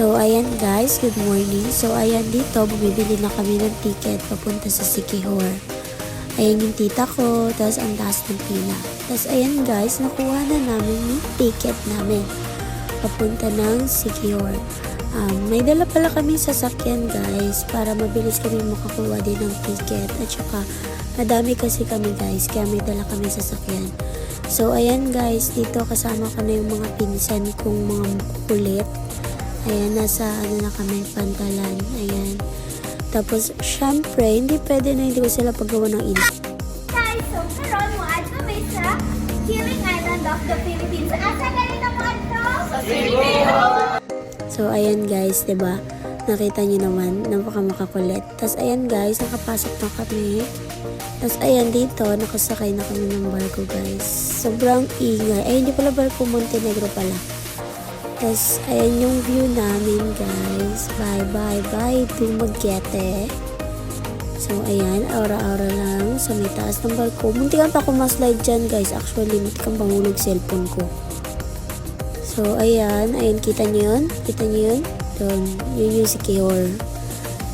So, ayan guys, good morning. So, ayan dito, bumibili na kami ng ticket papunta sa Siquijor. Ayan yung tita ko, tapos ang taas ng pila. Tapos ayan guys, nakuha na namin yung ticket namin papunta ng Siquijor. May dala pala kami sasakyan guys para mabilis kami makakuha din ng ticket. At saka, madami kasi kami guys, kaya may dala kami sasakyan. So, ayan guys, dito kasama ko na yung mga pinsan kong mga kulit. Ayan, nasa na kami, Pantalan. Ayan. Tapos, syempre, hindi pwede na hindi ko sila paggawa ng init. Guys, so karon mo adto may sa Healing Island of the Philippines. Asa ganito mo adto? Sa Philippines! So, ayan guys, diba? Nakita nyo naman, napaka makakulit. Tapos, ayan guys, nakapasok na kami. Tapos, ayan dito, nakasakay na kami ng barko guys. Sobrang ingay. Ay, hindi pala barko, Montenegro pala. Tapos, ayan yung view namin, guys. Bye to Magete. So, ayan, aura-aura lang sa may taas ng barko. Muntikan pa ako ma-slide dyan, guys. Actually, muntikan pangulog cellphone ko. So, ayan, kita nyo yun? Kita nyo yun? Doon, yun yung Siquijor.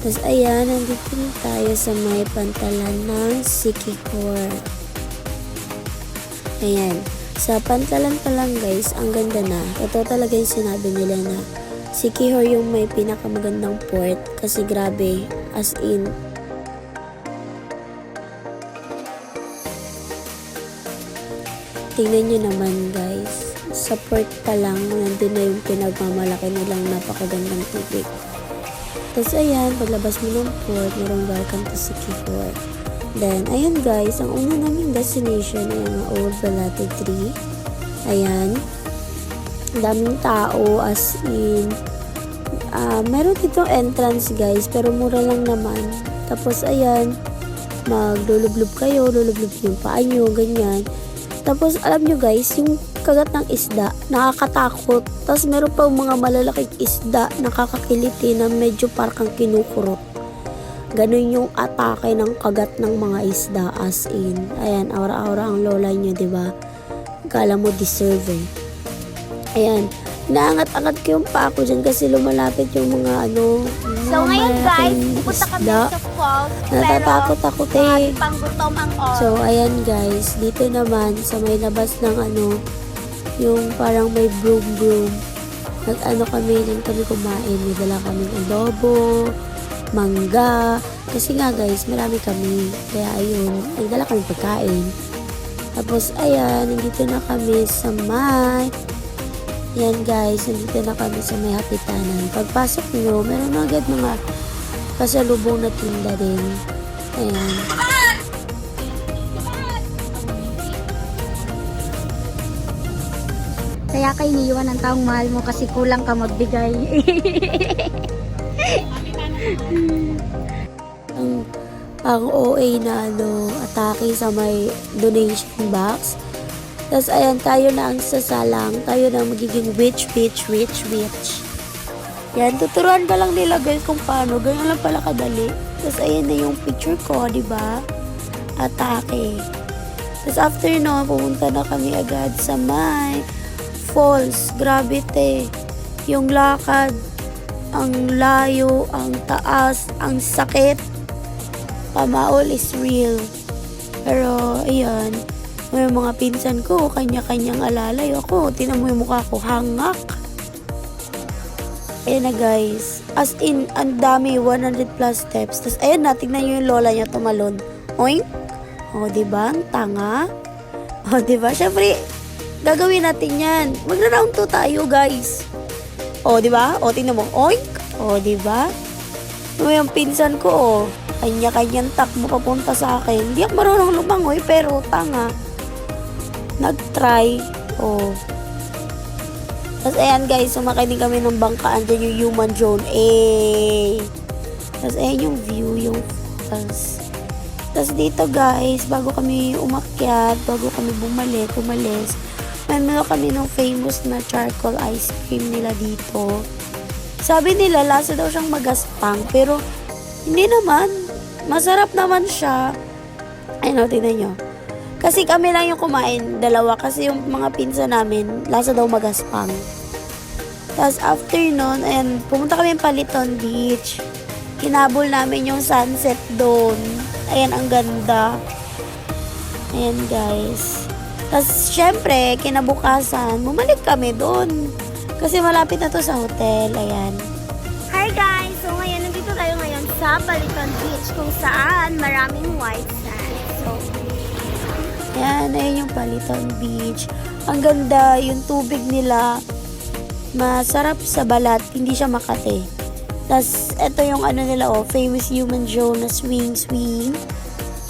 Tapos, ayan, nandito na tayo sa may Pantalan ng Siquijor. Ayan. Sa Pantalan pa lang guys, ang ganda na. Ito talaga yung sinabi nila na Siquijor yung may pinakamagandang port kasi grabe, as in. Tingnan nyo naman guys, sa port pa lang, nandun na yung pinagmamalaki nilang napakagandang tubig. Tapos ayan, paglabas mo ng port, merong welcome to Siquijor. Then, ayan guys, ang una naming destination ay ang Old Balete Tree. Ayan. Daming tao, as in. Meron ditong entrance guys, pero mura lang naman. Tapos, ayan, maglulublob kayo, lulublob yung paa nyo, ganyan. Tapos, alam nyo guys, yung kagat ng isda, nakakatakot. Tapos, meron pa mga malalaking isda, nakakakiliti na medyo parang kinukurot. Ganun yung atake ng kagat ng mga isda, as in. Ayan, aura-aura ang lola nyo, diba? Kala mo deserve eh. Ayan, naangat-angat ko yung pa ako dyan kasi lumalapit yung mga So ngayon guys, pupunta kami isda. sa falls. Natatakot ako, te. Panggutom ang all. So, ayan guys, dito naman sa may labas ng yung parang may broom. Kami, dyan kami kumain. May dala kaming adobo, mangga. Kasi nga guys, marami kami. Kaya ayun, nagdala kami pagkain. Tapos ayan, nandito na kami sa may. Yan guys, nandito na kami sa may hapitanan. Pagpasok nyo, meron na agad mga kasalubong na tinda din. Ayan. Kaya kayo iniiwan ng taong mahal mo kasi kulang ka magbigay. ang OA na atake sa may donation box. Tapos ayan, tayo na ang sasalang. Tayo na magiging rich. Yan, tuturuan ka lang nila guys kung paano. Ganyan lang pala kadali. Tapos ayan na yung picture ko, diba? Atake. Tapos after no, pumunta na kami agad sa may falls. Grabe te. Yung lakad, ang layo, ang taas, ang sakit. Pamaol is real. Pero, ayan, may mga pinsan ko, kanya-kanyang alalay. Ako, tinan mo yung mukha ko, hangak. Ayan na guys. As in, ang dami, 100 plus steps. Tapos, ayan na, tignan nyo yung lola niya tumalon. Oink! O, diba? Ang tanga. O, diba? Siyempre, gagawin natin yan. Magra-round 2 tayo, guys. O, diba? O, tingnan mo. Oink! O, diba? Yung pinsan ko, o. Kanya-kanyang takbo papunta sa akin. Hindi ako marunong lumangoy, pero tanga. Nag-try. O. Tapos, ayan guys, sumakay din kami ng bangka. Andyan yung human drone. Tapos, ayan yung view, yung falls. Tapos, dito guys, bago kami umakyat, bago kami umalis, may meron kami ng famous na charcoal ice cream nila dito. Sabi nila, lasa daw siyang magaspang, pero hindi naman. Masarap naman siya. Ayun, tingnan nyo. Kasi kami lang yung kumain, dalawa. Kasi yung mga pinsa namin, lasa daw magaspang. Tapos after nun, ayan, pumunta kami ng Paliton Beach. Kinabol namin yung sunset doon. Ayan, ang ganda. Ayan, guys. Tapos, syempre, kinabukasan, bumalik kami doon. Kasi malapit na to sa hotel. Ayan. Hi guys! So ngayon, nandito tayo ngayon sa Paliton Beach kung saan maraming white sand. So, Ayan, ayan yung Paliton Beach. Ang ganda, yung tubig nila. Masarap sa balat, hindi siya makate. Tapos, ito yung ano nila, famous human Joe na swing.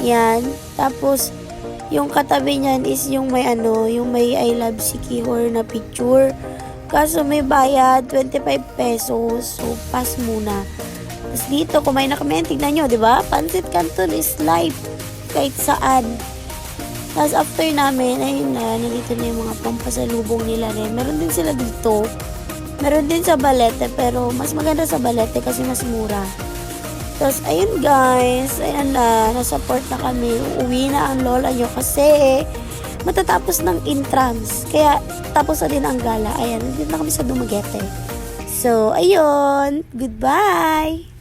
Yan. Tapos, yung katabi niyan is yung may yung may I love Sikihor na picture. Kaso may bayad, 25 pesos. So, pass muna. Tapos dito, kumain na kami. Tignan nyo, di ba? Pancit Canton is live. Kahit saan. Tapos after namin, ayun na, nandito na yung mga pampasalubong nila rin. Meron din sila dito. Meron din sa Balete, pero mas maganda sa Balete kasi mas mura. Tapos, ayun guys, ayan na, nasupport na kami. Uuwi na ang lola nyo kasi matatapos ng intrams. Kaya, tapos na din ang gala. Ayan, nandito na kami sa Dumaguete. So, ayun, goodbye!